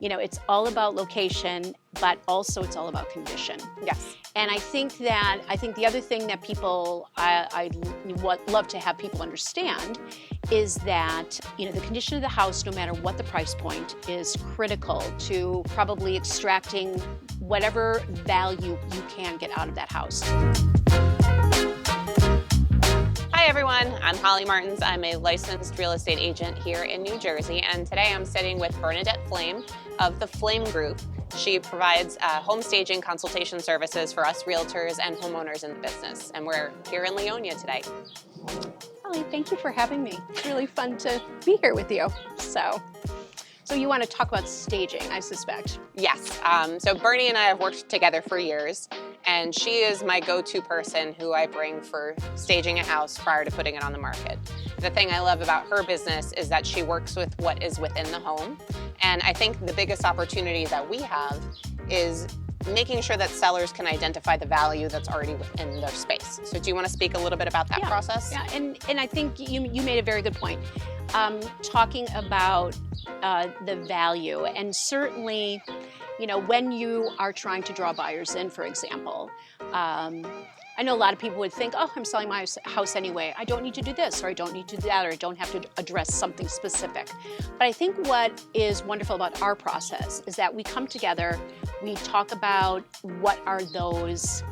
It's all about location, but also it's all about condition. Yes. And I think the other thing that people, I love to have people understand is that, the condition of the house, no matter what the price point, is critical to probably extracting whatever value you can get out of that house. Hi everyone, I'm Holly Martins. I'm a licensed real estate agent here in New Jersey, and today I'm sitting with Bernadette Flaim of the Flaim Group. She provides home staging consultation services for us realtors and homeowners in the business, and we're here in Leonia today. Holly, thank you for having me. It's really fun to be here with you. So you want to talk about staging, I suspect. Yes. So Bernie and I have worked together for years, and she is my go-to person who I bring for staging a house prior to putting it on the market. The thing I love about her business is that she works with what is within the home, and I think the biggest opportunity that we have is making sure that sellers can identify the value that's already within their space. So do you want to speak a little bit about that process? Yeah, and I think you made a very good point. Talking about the value, and certainly, when you are trying to draw buyers in, for example, I know a lot of people would think, oh, I'm selling my house anyway. I don't need to do this, or I don't need to do that, or I don't have to address something specific. But I think what is wonderful about our process is that we come together, we talk about what are those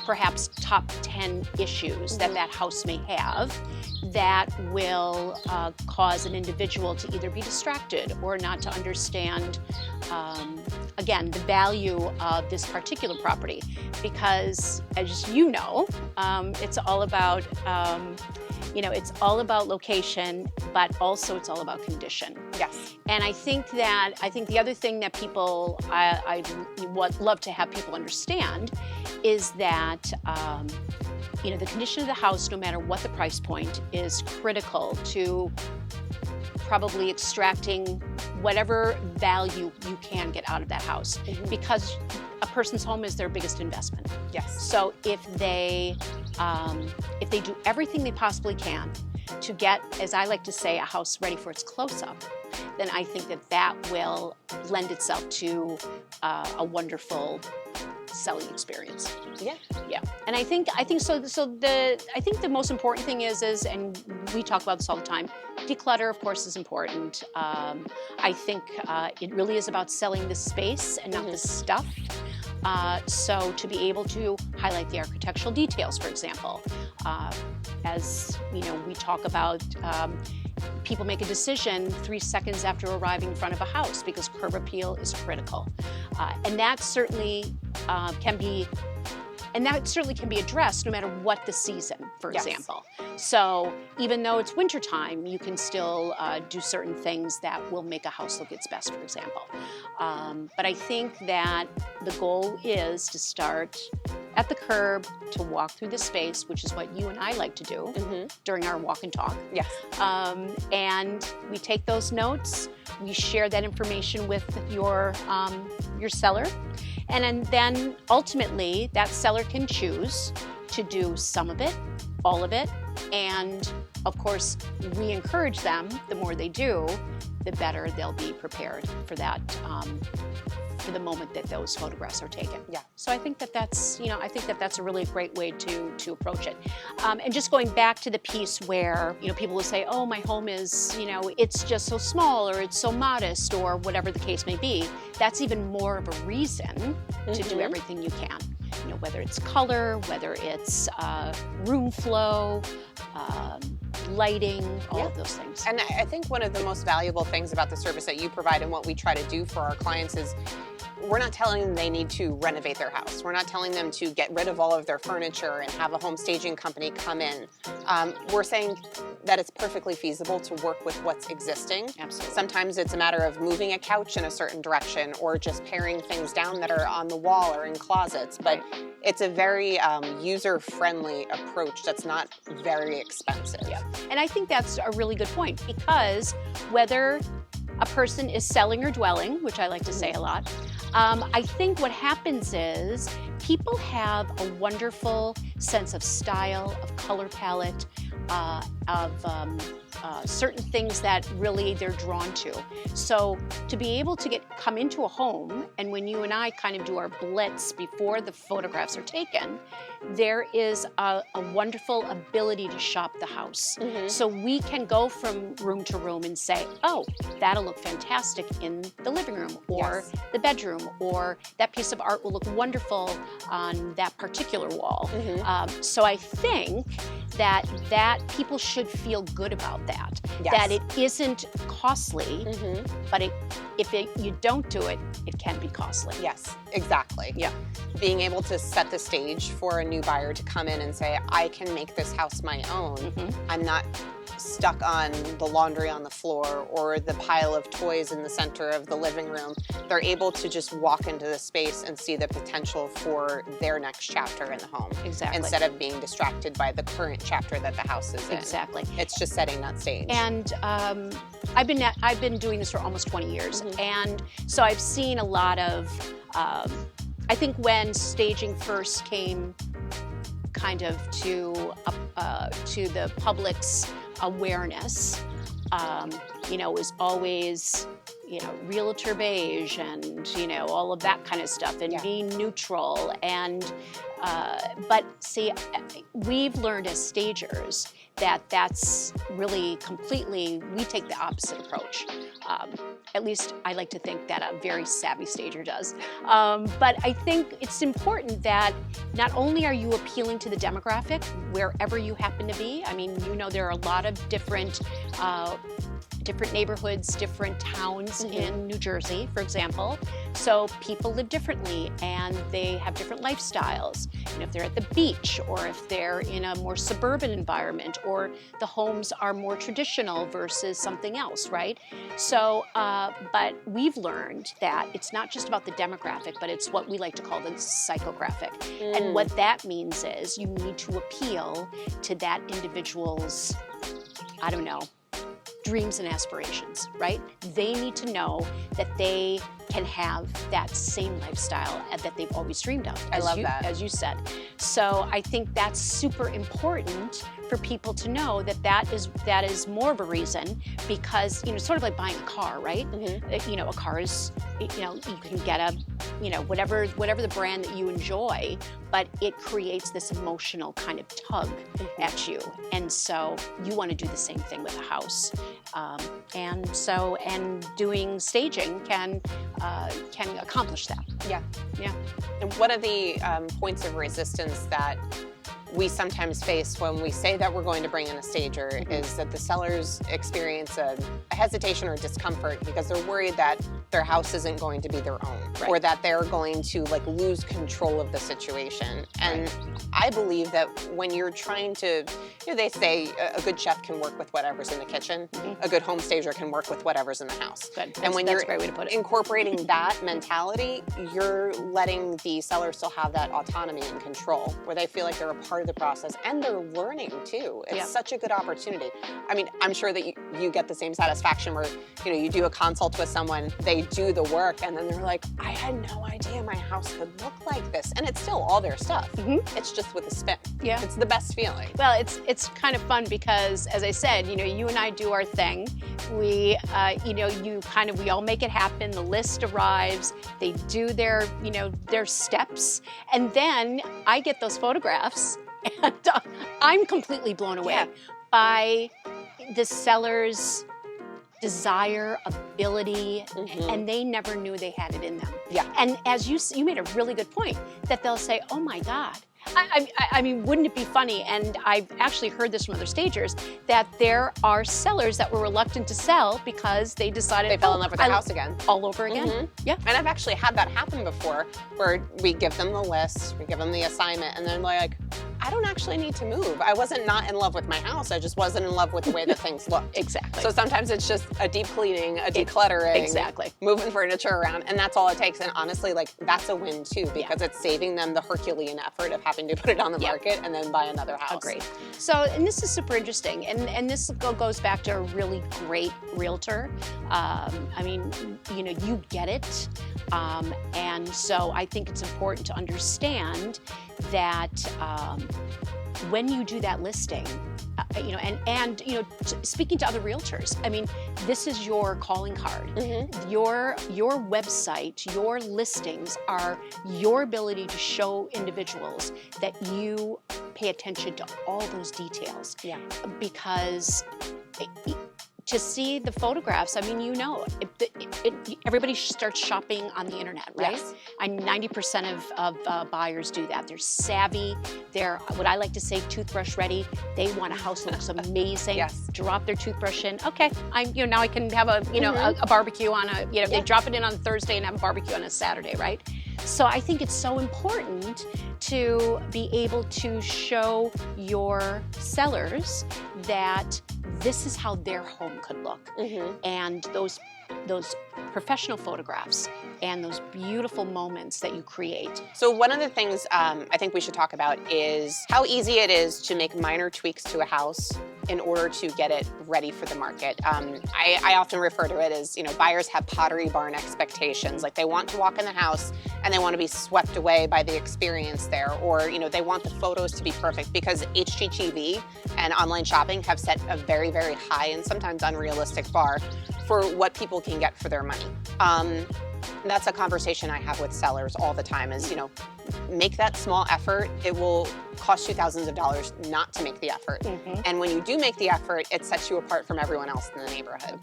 perhaps top 10 issues that house may have that will cause an individual to either be distracted or not to understand, again, the value of this particular property. Because, as you know, it's all about, it's all about location, but also it's all about condition. Yes. And I think the other thing that people, I love to have people understand is that, the condition of the house, no matter what the price point, is critical to probably extracting whatever value you can get out of that house, because a person's home is their biggest investment. Yes. So if they do everything they possibly can to get, as I like to say, a house ready for its close-up, then I think that will lend itself to a wonderful selling experience. Yeah. Yeah. And I think so. I think the most important thing is, and we talk about this all the time, declutter, of course, is important. I think it really is about selling the space and not the stuff. So to be able to highlight the architectural details, for example, as we talk about, people make a decision 3 seconds after arriving in front of a house because curb appeal is critical, and that certainly can be addressed no matter what the season, for example. So even though it's wintertime, you can still do certain things that will make a house look its best, for example. But I think that the goal is to start at the curb, to walk through the space, which is what you and I like to do during our walk and talk. Yes. And we take those notes, we share that information with your seller, and then ultimately that seller can choose to do some of it, all of it, and of course we encourage them. The more they do, the better they'll be prepared for that, for the moment that those photographs are taken. Yeah. So I think that's a really great way to approach it. And just going back to the piece where people will say, oh, my home is it's just so small, or it's so modest, or whatever the case may be. That's even more of a reason to do everything you can. Whether it's color, whether it's room flow, lighting, all of those things. And I think one of the most valuable things about the service that you provide and what we try to do for our clients is we're not telling them they need to renovate their house. We're not telling them to get rid of all of their furniture and have a home staging company come in. We're saying that it's perfectly feasible to work with what's existing. Absolutely. Sometimes it's a matter of moving a couch in a certain direction, or just paring things down that are on the wall or in closets. But it's a very user-friendly approach that's not very expensive. Yeah. And I think that's a really good point, because whether a person is selling or dwelling, which I like to say a lot, I think what happens is people have a wonderful sense of style, of color palette, certain things that really they're drawn to. So to be able to come into a home, and when you and I kind of do our blitz before the photographs are taken, there is a wonderful ability to shop the house. So we can go from room to room and say, oh, that'll look fantastic in the living room or the bedroom, or that piece of art will look wonderful on that particular wall. So I think that people should feel good about that. That it isn't costly, but if you don't do it, it can be costly. Yes, exactly. Yeah. Being able to set the stage for a new buyer to come in and say, I can make this house my own. I'm not stuck on the laundry on the floor or the pile of toys in the center of the living room. They're able to just walk into the space and see the potential for their next chapter in the home. Exactly. Instead of being distracted by the current chapter that the house is in. Exactly. It's just setting that stage. And I've been doing this for almost 20 years, and so I've seen a lot of. I think when staging first came, kind of to the public's awareness, it was always, realtor beige and, all of that kind of stuff, and being neutral. And, but see, we've learned as stagers that's really completely, we take the opposite approach. At least I like to think that a very savvy stager does. But I think it's important that not only are you appealing to the demographic wherever you happen to be. I mean, there are a lot of different neighborhoods, different towns in New Jersey, for example. So people live differently and they have different lifestyles. And if they're at the beach, or if they're in a more suburban environment, or the homes are more traditional versus something else, right? So, but we've learned that it's not just about the demographic, but it's what we like to call the psychographic. And what that means is you need to appeal to that individual's, dreams and aspirations, right? They need to know that they can have that same lifestyle that they've always dreamed of. I love that. As you said. So I think that's super important for people to know that is more of a reason, because, sort of like buying a car, right? A car is, you can get a, whatever the brand that you enjoy, but it creates this emotional kind of tug at you. And so you want to do the same thing with a house. And doing staging can accomplish that. Yeah. Yeah. And one of the points of resistance that we sometimes face when we say that we're going to bring in a stager is that the sellers experience a hesitation or discomfort because they're worried that their house isn't going to be their own, or that they're going to lose control of the situation. And I believe that when you're trying to, they say a good chef can work with whatever's in the kitchen, a good home stager can work with whatever's in the house. Good. And when that's you're a great way to put it. Incorporating that mentality, you're letting the seller still have that autonomy and control, where they feel like they're a part of the process and they're learning too. It's such a good opportunity. I mean, I'm sure that you get the same satisfaction where, you do a consult with someone, they do the work, and then they're like, I had no idea my house could look like this. And it's still all their stuff. It's just with a spin. Yeah. It's the best feeling. Well, it's kind of fun because, as I said, you and I do our thing. We, we all make it happen. The list arrives. They do their steps. And then I get those photographs and I'm completely blown away by the seller's desire, ability, and they never knew they had it in them. Yeah. And as you made a really good point, that they'll say, oh my God. I mean, wouldn't it be funny? And I've actually heard this from other stagers, that there are sellers that were reluctant to sell because they decided they fell in love with the house again. All over again. Yeah. And I've actually had that happen before, where we give them the list, we give them the assignment, and then they're like, I don't actually need to move. I wasn't not in love with my house. I just wasn't in love with the way that things looked. Exactly. So sometimes it's just a deep cleaning, a decluttering, moving furniture around, and that's all it takes. And honestly, that's a win too, because it's saving them the Herculean effort of having to put it on the market and then buy another house. Agreed. So, and this is super interesting, and this goes back to a really great realtor. I mean, you get it. And so I think it's important to understand that when you do that listing, speaking to other realtors, I mean, this is your calling card. Your website, your listings are your ability to show individuals that you pay attention to all those details. Yeah. Because to see the photographs, I mean, everybody starts shopping on the internet, right? Yes. And 90% of buyers do that. They're savvy. They're, what I like to say, toothbrush ready. They want a house that looks amazing. Yes. Drop their toothbrush in. Okay, now I can have a barbecue on they drop it in on Thursday and have a barbecue on a Saturday, right? So I think it's so important to be able to show your sellers that this is how their home could look. And those professional photographs and those beautiful moments that you create. So one of the things I think we should talk about is how easy it is to make minor tweaks to a house in order to get it ready for the market. I often refer to it as, buyers have Pottery Barn expectations. Like they want to walk in the house and they want to be swept away by the experience there, or they want the photos to be perfect, because HGTV and online shopping have set a very, very high and sometimes unrealistic bar for what people can get for their money. That's a conversation I have with sellers all the time is, make that small effort. It will cost you thousands of dollars not to make the effort. And when you do make the effort, it sets you apart from everyone else in the neighborhood.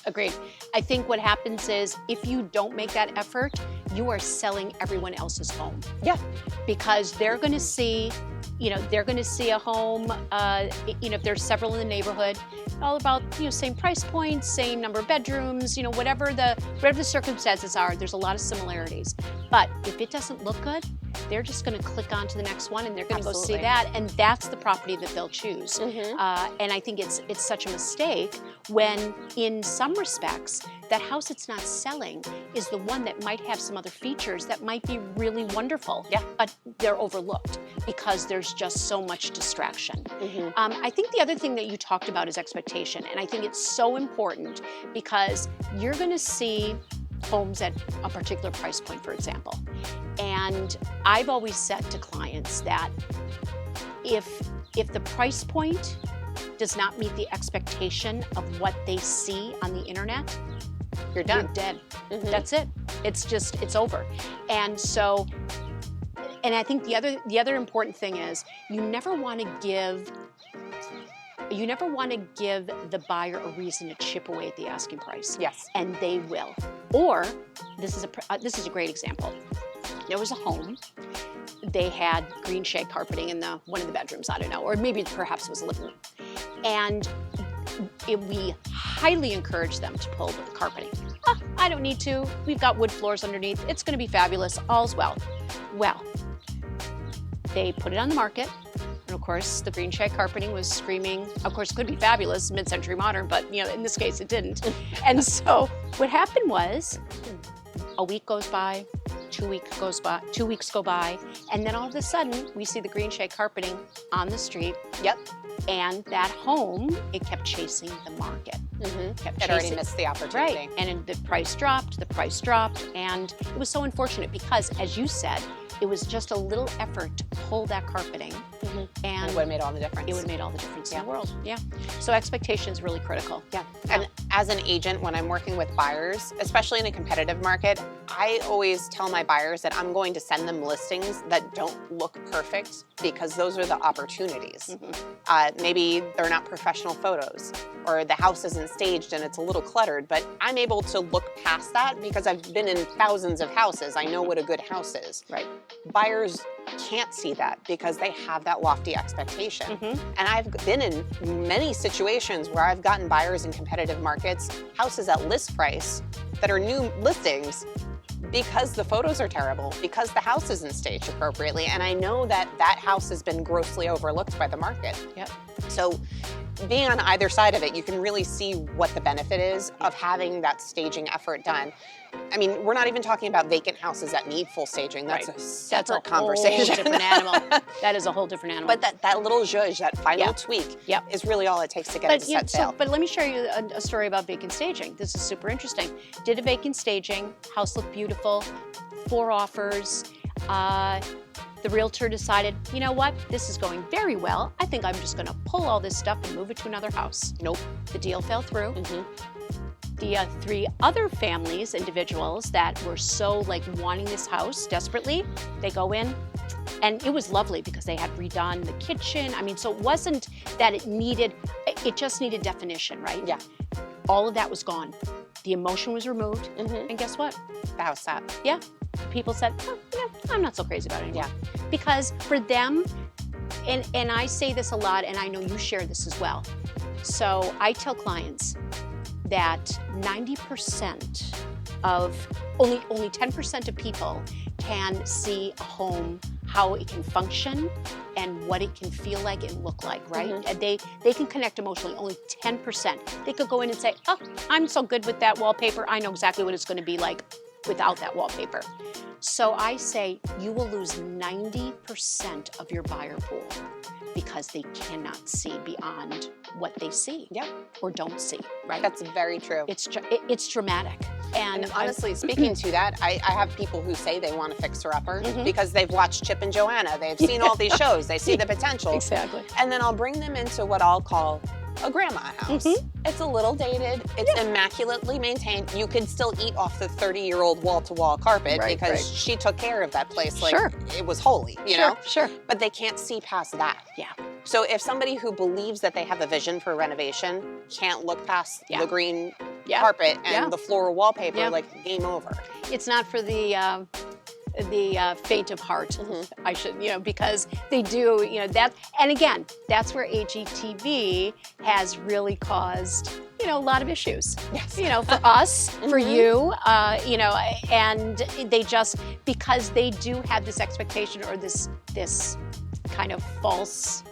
Agreed. I think what happens is if you don't make that effort, you are selling everyone else's home. Yeah. Because they're going to see, a home, if there's several in the neighborhood, all about, same price points, same number of bedrooms, whatever the circumstances are, there's a lot of similarities. But if it doesn't look good, they're just going to click on to the next one and they're going to go see that, and that's the property that they'll choose. And I think it's such a mistake when, in some respects, that house that's not selling is the one that might have some other features that might be really wonderful, but they're overlooked because there's just so much distraction. I think the other thing that you talked about is expectation, and I think it's so important because you're going to see homes at a particular price point, for example. And I've always said to clients that if the price point does not meet the expectation of what they see on the internet, you're done. You're dead. That's it. It's over. And so, and I think the other important thing is you never want to give the buyer a reason to chip away at the asking price. Yes. And they will. Or this is a great example. There was a home. They had green shag carpeting in one of the bedrooms. I don't know, or maybe perhaps it was a living room. And we highly encouraged them to pull the carpeting. I don't need to. We've got wood floors underneath. It's going to be fabulous. All's well. Well, they put it on the market. And of course, the green shag carpeting was screaming. Of course, it could be fabulous, mid-century modern, but in this case, it didn't. And so what happened was, a week goes by, 2 weeks go by, and then all of a sudden, we see the green shag carpeting on the street. Yep. And that home, it kept chasing the market. It already missed the opportunity. Right. And the price dropped, and it was so unfortunate because, as you said, it was just a little effort to pull that carpeting. And it would have made all the difference. It would have made all the difference in the world. Yeah. So expectation is really critical. Yeah. And as an agent, when I'm working with buyers, especially in a competitive market, I always tell my buyers that I'm going to send them listings that don't look perfect because those are the opportunities. Maybe they're not professional photos, or the house isn't staged and it's a little cluttered, but I'm able to look past that because I've been in thousands of houses. I know what a good house is. Right. Buyers can't see that because they have that lofty expectation. And I've been in many situations where I've gotten buyers in competitive markets, houses at list price that are new listings because the photos are terrible, because the house isn't staged appropriately. And I know that that house has been grossly overlooked by the market. Yep. So being on either side of it, you can really see what the benefit is of having that staging effort done. I mean, we're not even talking about vacant houses that need full staging. That's a separate conversation. That's a whole different animal. That is a whole different animal. But that little zhuzh, that final tweak, is really all it takes to get it to set sail. But let me share you a story about vacant staging. This is super interesting. Did a vacant staging, house looked beautiful, 4 offers. The realtor decided, you know what, this is going very well. I think I'm just gonna pull all this stuff and move it to another house. Nope. The deal fell through. The 3 other families, individuals that were so like wanting this house desperately, they go in, and it was lovely because they had redone the kitchen. I mean, so it wasn't that it just needed definition, right? Yeah. All of that was gone. The emotion was removed, and guess what? The house sat. Yeah. People said, oh, I'm not so crazy about it anymore. Yeah. Because for them, and I say this a lot, and I know you share this as well. So I tell clients that 90% of, only 10% of people can see a home, how it can function, and what it can feel like and look like, right? And they can connect emotionally, only 10%. They could go in and say, oh, I'm so good with that wallpaper. I know exactly what it's gonna be like without that wallpaper. So I say you will lose 90% of your buyer pool because they cannot see beyond what they see or don't see, right? That's very true. It's dramatic. And honestly, speaking to that, I have people who say they want a fixer-upper because they've watched Chip and Joanna. They've seen all these shows. They see the potential. Exactly. And then I'll bring them into what I'll call a grandma house. It's a little dated. It's immaculately maintained. You could still eat off the 30-year-old wall-to-wall carpet because she took care of that place like it was holy, you know? Sure. But they can't see past that. Yeah. So if somebody who believes that they have a vision for renovation can't look past the green carpet and the floral wallpaper, like game over. It's not for the faint of heart, I should, because they do, that, and again, that's where HGTV has really caused, a lot of issues. Yes. For us, for you, and they just, because they do have this expectation or this kind of false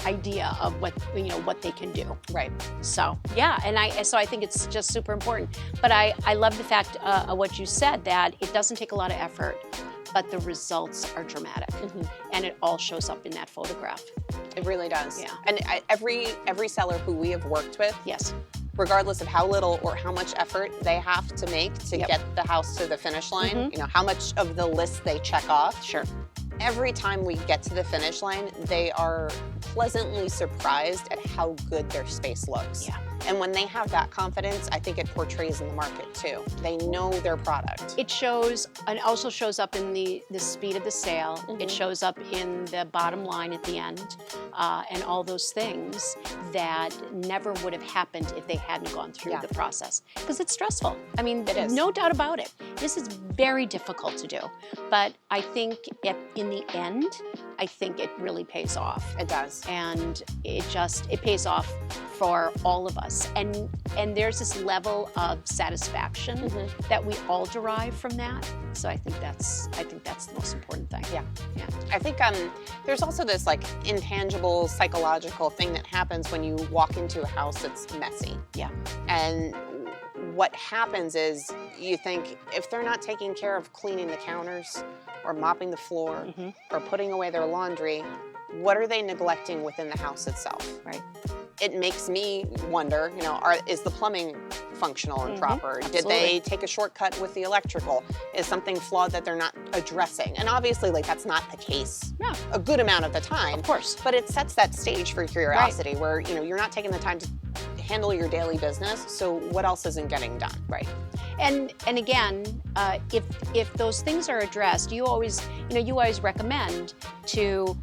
idea of what they can do. Right. So yeah, and I think it's just super important. But I love the fact of what you said, that it doesn't take a lot of effort, but the results are dramatic, and it all shows up in that photograph. It really does. Yeah. And every seller who we have worked with, regardless of how little or how much effort they have to make to get the house to the finish line, how much of the list they check off. Sure. Every time we get to the finish line, they are pleasantly surprised at how good their space looks. Yeah. And when they have that confidence, I think it portrays in the market too. They know their product. It shows, and also shows up in the speed of the sale. It shows up in the bottom line at the end, and all those things that never would have happened if they hadn't gone through the process. Because it's stressful. I mean, it is. No doubt about it. This is very difficult to do. But I think in the end, I think it really pays off. It does. And it pays off for all of us. And there's this level of satisfaction that we all derive from that. So I think that's the most important thing. Yeah. Yeah. I think there's also this like intangible psychological thing that happens when you walk into a house that's messy. Yeah. And what happens is you think if they're not taking care of cleaning the counters or mopping the floor or putting away their laundry, what are they neglecting within the house itself? Right. It makes me wonder, is the plumbing functional and proper? Absolutely. Did they take a shortcut with the electrical? Is something flawed that they're not addressing? And obviously, that's not the case a good amount of the time. Of course. But it sets that stage for curiosity where, you're not taking the time to handle your daily business, so what else isn't getting done? Right. And again, if those things are addressed, you always recommend to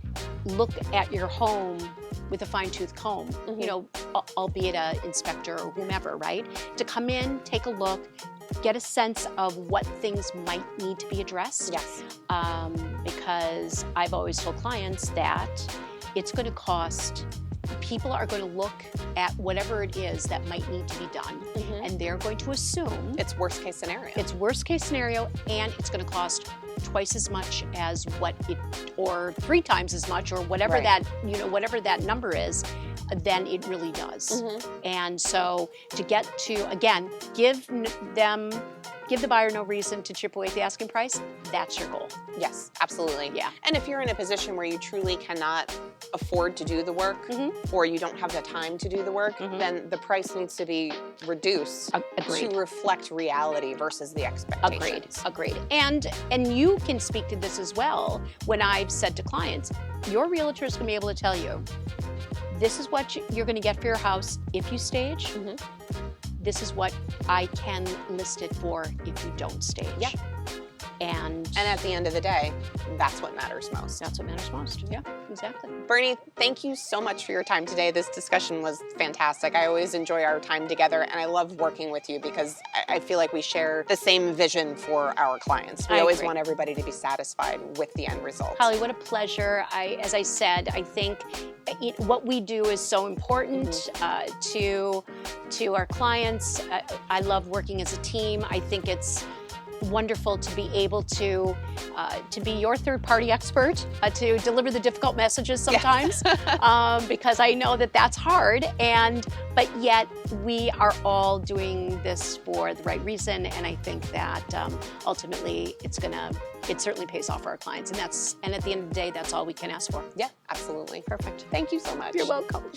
look at your home with a fine-tooth comb, albeit an inspector or whomever, right? To come in, take a look, get a sense of what things might need to be addressed. Yes. Because I've always told clients that it's going to cost, people are going to look at whatever it is that might need to be done, and they're going to assume it's worst case scenario. It's worst case scenario, and it's going to cost twice as much as or 3 times as much, or whatever that whatever that number is. then it really does. And so to get to, again, give the buyer no reason to chip away at the asking price, that's your goal. Yes, absolutely. Yeah. And if you're in a position where you truly cannot afford to do the work, or you don't have the time to do the work, then the price needs to be reduced to reflect reality versus the expectations. Agreed. And you can speak to this as well. When I've said to clients, your realtor is going to be able to tell you, this is what you're going to get for your house if you stage. This is what I can list it for if you don't stage. Yeah. And at the end of the day, that's what matters most. That's what matters most. Yeah, exactly. Bernie, thank you so much for your time today. This discussion was fantastic. I always enjoy our time together, and I love working with you because I feel like we share the same vision for our clients. We always want everybody to be satisfied with the end result. Holly, what a pleasure. As I said, I think what we do is so important to our clients. I love working as a team. I think it's wonderful to be able to be your third-party expert, to deliver the difficult messages sometimes, because I know that that's hard, but yet we are all doing this for the right reason, and I think that ultimately it certainly pays off for our clients, and at the end of the day, that's all we can ask for. Yeah, absolutely. Perfect. Thank you so much. You're welcome.